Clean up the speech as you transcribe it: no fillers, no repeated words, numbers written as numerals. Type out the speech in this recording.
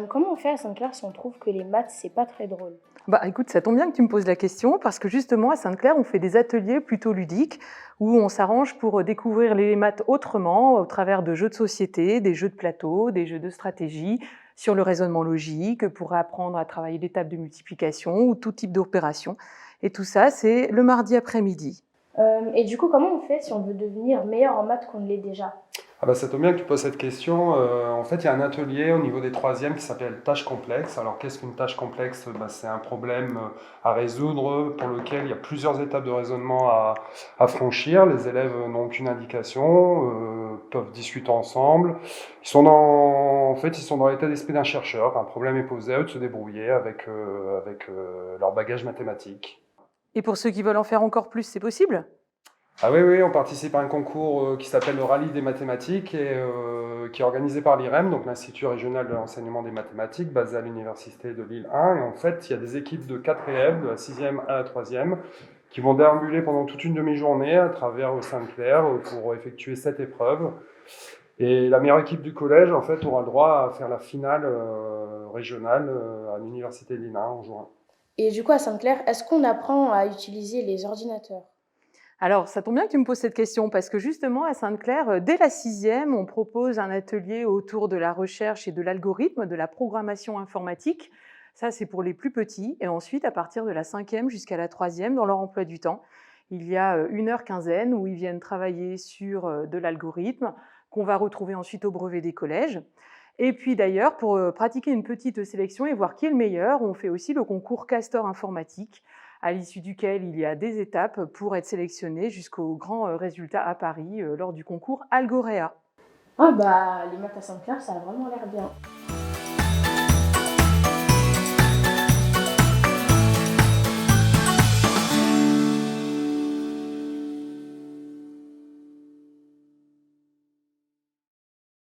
Comment on fait à Sainte-Claire si on trouve que les maths, c'est pas très drôle? Bah, écoute, ça tombe bien que tu me poses la question parce que justement à Sainte-Claire, on fait des ateliers plutôt ludiques où on s'arrange pour découvrir les maths autrement au travers de jeux de société, des jeux de plateau, des jeux de stratégie sur le raisonnement logique pour apprendre à travailler les tables de multiplication ou tout type d'opération. Et tout ça, c'est le mardi après-midi. Et du coup, comment on fait si on veut devenir meilleur en maths qu'on ne l'est déjà? Ah bah ça tombe bien que tu poses cette question. En fait, il y a un atelier au niveau des troisièmes qui s'appelle tâche complexe. Alors, qu'est-ce qu'une tâche complexe? Bah, c'est un problème à résoudre pour lequel il y a plusieurs étapes de raisonnement à franchir. Les élèves n'ont aucune indication, peuvent discuter ensemble. En fait, ils sont dans l'état d'esprit d'un chercheur. Un problème est posé, à eux de se débrouiller avec leur bagage mathématique. Et pour ceux qui veulent en faire encore plus, c'est possible? Ah oui, oui, on participe à un concours qui s'appelle le Rallye des mathématiques et qui est organisé par l'IREM, donc l'Institut régional de l'enseignement des mathématiques, basé à l'Université de Lille 1. Et en fait, il y a des équipes de 4 élèves, de la 6e à la 3e, qui vont déambuler pendant toute une demi-journée à travers Sainte-Claire pour effectuer 7 épreuves. Et la meilleure équipe du collège, en fait, aura le droit à faire la finale régionale à l'Université de Lille 1 en juin. Et du coup, à Sainte-Claire, est-ce qu'on apprend à utiliser les ordinateurs? Alors, ça tombe bien que tu me poses cette question parce que justement, à Sainte-Claire, dès la 6e, on propose un atelier autour de la recherche et de l'algorithme, de la programmation informatique. Ça, c'est pour les plus petits. Et ensuite, à partir de la 5e jusqu'à la 3e, dans leur emploi du temps, il y a une heure quinzaine où ils viennent travailler sur de l'algorithme qu'on va retrouver ensuite au brevet des collèges. Et puis d'ailleurs, pour pratiquer une petite sélection et voir qui est le meilleur, on fait aussi le concours Castor informatique, à l'issue duquel il y a des étapes pour être sélectionné jusqu'au grand résultat à Paris lors du concours Algorea. Ah bah, les maths à Sainte-Claire, ça a vraiment l'air bien.